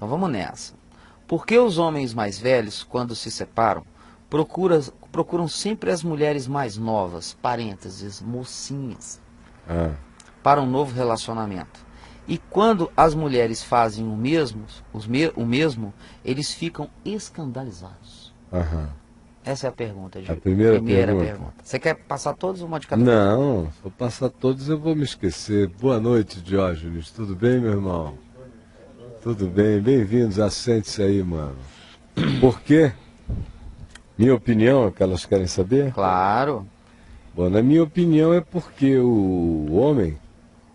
Então vamos nessa. Por que os homens mais velhos, quando se separam, procuram sempre as mulheres mais novas, parênteses, mocinhas, para um novo relacionamento? E quando as mulheres fazem o mesmo, eles ficam escandalizados. Essa é a pergunta, Gil. A primeira pergunta. Você quer passar todos ou uma de cada vez? Não, se eu passar todos eu vou me esquecer. Boa noite, Diógenes. Tudo bem, meu irmão? Tudo bem, bem-vindos. Assente-se aí, mano. Por quê? Minha opinião é que elas querem saber? Claro. Bom, na minha opinião é porque o homem,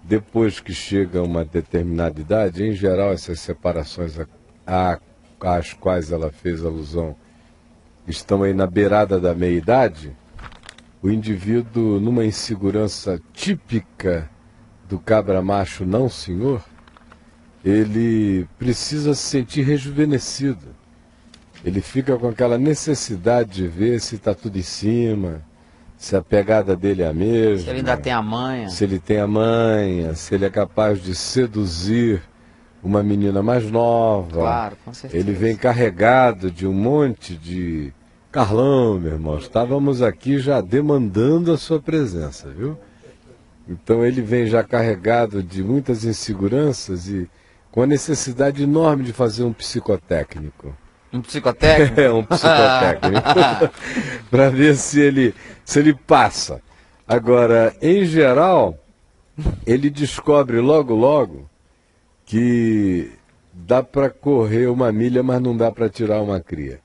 depois que chega a uma determinada idade, em geral essas separações às quais ela fez alusão estão aí na beirada da meia-idade, o indivíduo, numa insegurança típica do cabra macho não senhor, ele precisa se sentir rejuvenescido. Ele fica com aquela necessidade de ver se está tudo em cima, se a pegada dele é a mesma. Se ele ainda tem a manha. Se ele tem a manha, se ele é capaz de seduzir uma menina mais nova. Claro, com certeza. Ele vem carregado de um monte de... Carlão, meu irmão, estávamos aqui já demandando a sua presença, viu? Então ele vem já carregado de muitas inseguranças e com a necessidade enorme de fazer um psicotécnico. Um psicotécnico? É, um psicotécnico. Para ver se ele passa. Agora, em geral, ele descobre logo que dá para correr uma milha, mas não dá para tirar uma cria.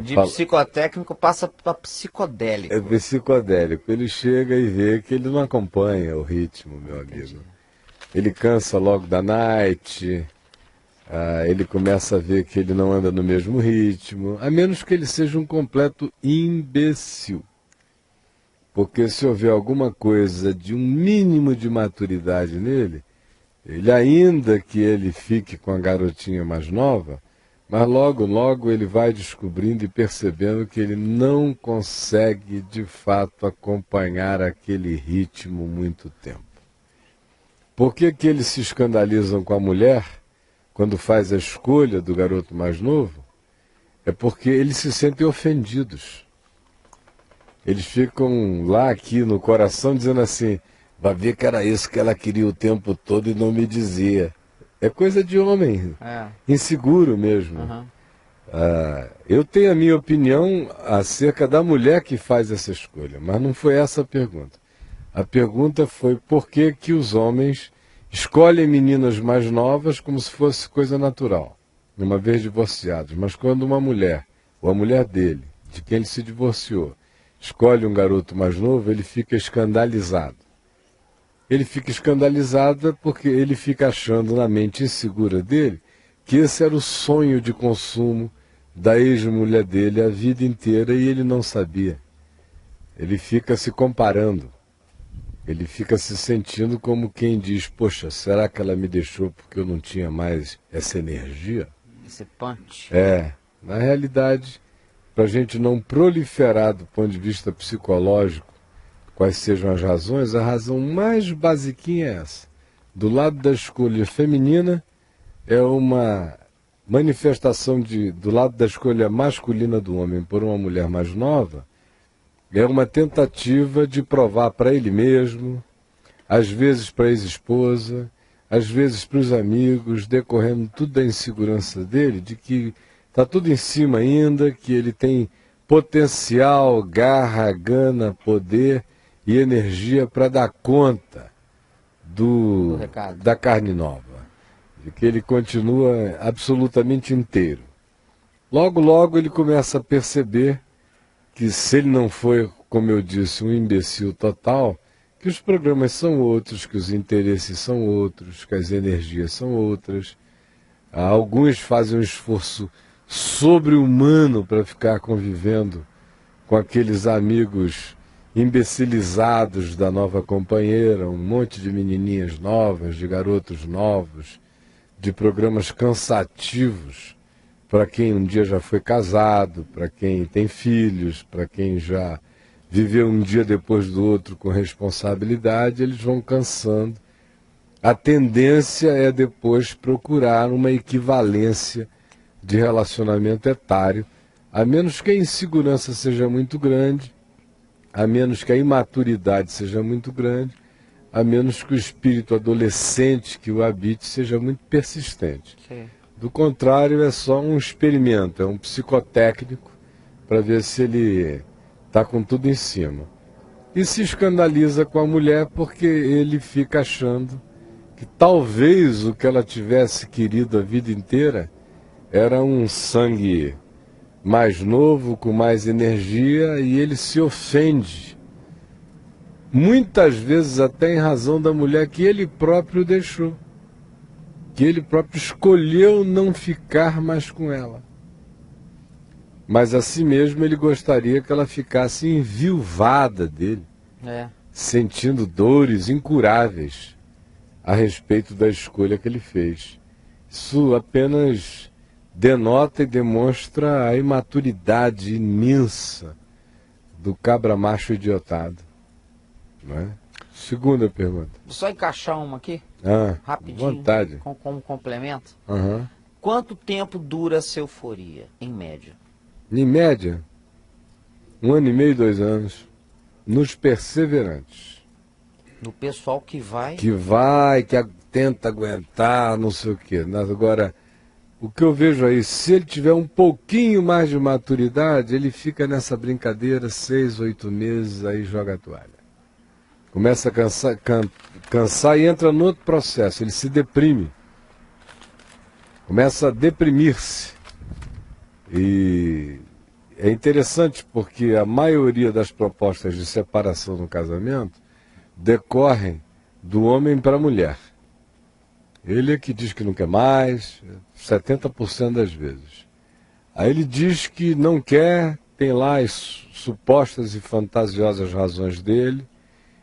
De psicotécnico passa para psicodélico. É psicodélico. Ele chega e vê que ele não acompanha o ritmo, meu amigo. Entendi. Ele cansa logo da night, ele começa a ver que ele não anda no mesmo ritmo, a menos que ele seja um completo imbecil. Porque se houver alguma coisa de um mínimo de maturidade nele, ele ainda que ele fique com a garotinha mais nova, mas logo ele vai descobrindo e percebendo que ele não consegue de fato acompanhar aquele ritmo muito tempo. Por que eles se escandalizam com a mulher quando faz a escolha do garoto mais novo? É porque eles se sentem ofendidos. Eles ficam lá aqui no coração dizendo assim, vai ver que era isso que ela queria o tempo todo e não me dizia. É coisa de homem, inseguro mesmo. Eu tenho a minha opinião acerca da mulher que faz essa escolha, mas não foi essa a pergunta. A pergunta foi por que os homens escolhem meninas mais novas como se fosse coisa natural, uma vez divorciados. Mas quando uma mulher, ou a mulher dele, de quem ele se divorciou, escolhe um garoto mais novo, ele fica escandalizado. Ele fica escandalizado porque ele fica achando na mente insegura dele que esse era o sonho de consumo da ex-mulher dele a vida inteira e ele não sabia. Ele fica se comparando. Ele fica se sentindo como quem diz, poxa, será que ela me deixou porque eu não tinha mais essa energia? Esse punch. Na realidade, para a gente não proliferar do ponto de vista psicológico, quais sejam as razões, a razão mais basiquinha é essa. Do lado da escolha feminina, é uma manifestação do lado da escolha masculina do homem por uma mulher mais nova, é uma tentativa de provar para ele mesmo, às vezes para a ex-esposa, às vezes para os amigos, decorrendo tudo da insegurança dele, de que está tudo em cima ainda, que ele tem potencial, garra, gana, poder e energia para dar conta da carne nova, de que ele continua absolutamente inteiro. Logo ele começa a perceber que se ele não foi, como eu disse, um imbecil total, que os programas são outros, que os interesses são outros, que as energias são outras. Alguns fazem um esforço sobre-humano para ficar convivendo com aqueles amigos imbecilizados da nova companheira, um monte de menininhas novas, de garotos novos, de programas cansativos para quem um dia já foi casado, para quem tem filhos, para quem já viveu um dia depois do outro com responsabilidade, eles vão cansando a tendência é depois procurar uma equivalência de relacionamento etário, a menos que a insegurança seja muito grande, a menos que a imaturidade seja muito grande, a menos que o espírito adolescente que o habite seja muito persistente. Sim. Do contrário, é só um experimento, é um psicotécnico para ver se ele está com tudo em cima. E se escandaliza com a mulher porque ele fica achando que talvez o que ela tivesse querido a vida inteira era um sangue mais novo, com mais energia, e ele se ofende. Muitas vezes até em razão da mulher que ele próprio deixou. Que ele próprio escolheu não ficar mais com ela. Mas assim mesmo ele gostaria que ela ficasse enviuvada dele, sentindo dores incuráveis a respeito da escolha que ele fez. Isso apenas denota e demonstra a imaturidade imensa do cabra macho idiotado. Não é? Segunda pergunta. Só encaixar uma aqui, rapidinho, vontade. Como complemento. Uhum. Quanto tempo dura essa euforia, em média? Em média, 1 ano e meio, 2 anos, nos perseverantes. No pessoal que vai... Que tenta aguentar, não sei o quê. Agora, o que eu vejo aí, se ele tiver um pouquinho mais de maturidade, ele fica nessa brincadeira 6, 8 meses, aí joga a toalha. Começa a cansar e entra no outro processo, ele se deprime. Começa a deprimir-se. E é interessante porque a maioria das propostas de separação no casamento decorrem do homem para a mulher. Ele é que diz que não quer mais, 70% das vezes. Aí ele diz que não quer, tem lá as supostas e fantasiosas razões dele.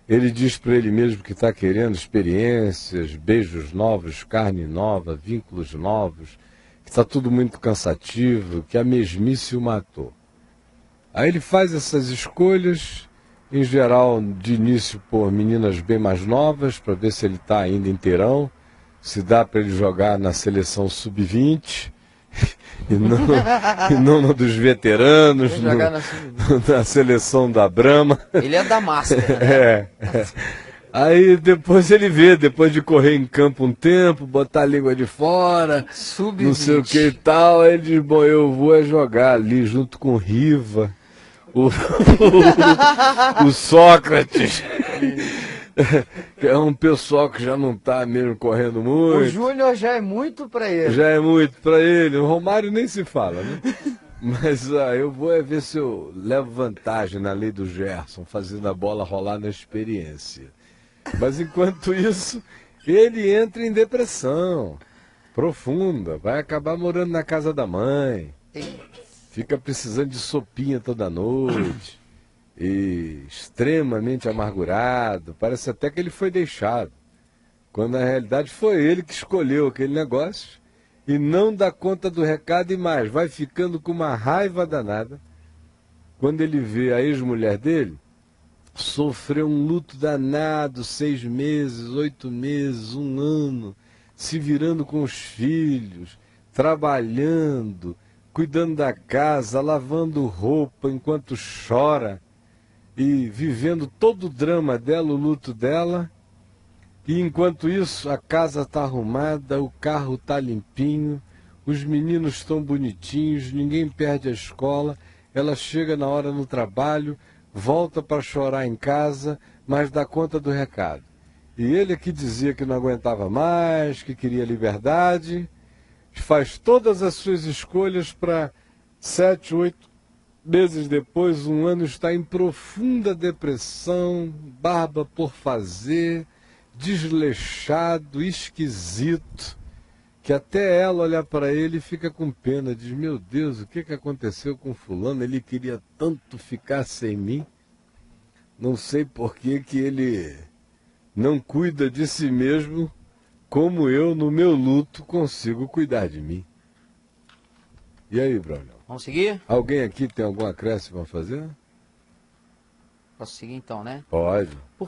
Ele diz para ele mesmo que está querendo experiências, beijos novos, carne nova, vínculos novos, que está tudo muito cansativo, que a mesmice o matou. Aí ele faz essas escolhas, em geral, de início por meninas bem mais novas, para ver se ele está ainda inteirão, se dá para ele jogar na seleção sub-20, e não no dos veteranos, na seleção da Brahma. Ele é da máscara, né? Aí depois ele vê, depois de correr em campo um tempo, botar a língua de fora, não sei o que e tal, aí ele diz, bom, eu vou jogar ali junto com o Riva, o Sócrates, que é um pessoal que já não está mesmo correndo muito. O Júnior já é muito para ele. Já é muito para ele, o Romário nem se fala, né? Mas eu vou ver se eu levo vantagem na lei do Gerson, fazendo a bola rolar na experiência. Mas enquanto isso, ele entra em depressão profunda, vai acabar morando na casa da mãe, fica precisando de sopinha toda noite, e extremamente amargurado, parece até que ele foi deixado, quando na realidade foi ele que escolheu aquele negócio e não dá conta do recado e mais, vai ficando com uma raiva danada quando ele vê a ex-mulher dele sofreu um luto danado, 6 meses, 8 meses, 1 ano, se virando com os filhos, trabalhando, cuidando da casa, lavando roupa enquanto chora e vivendo todo o drama dela, o luto dela. E enquanto isso, a casa está arrumada, o carro está limpinho, os meninos estão bonitinhos, ninguém perde a escola, ela chega na hora no trabalho, volta para chorar em casa, mas dá conta do recado. E ele que dizia que não aguentava mais, que queria liberdade, faz todas as suas escolhas para 7, 8 meses depois, 1 ano, está em profunda depressão, barba por fazer, desleixado, esquisito, que até ela olhar para ele e fica com pena, diz, meu Deus, o que aconteceu com fulano? Ele queria tanto ficar sem mim, não sei por que ele não cuida de si mesmo, como eu, no meu luto, consigo cuidar de mim. E aí, Braulio? Vamos seguir? Alguém aqui tem algum acréscimo a fazer? Posso seguir então, né? Pode.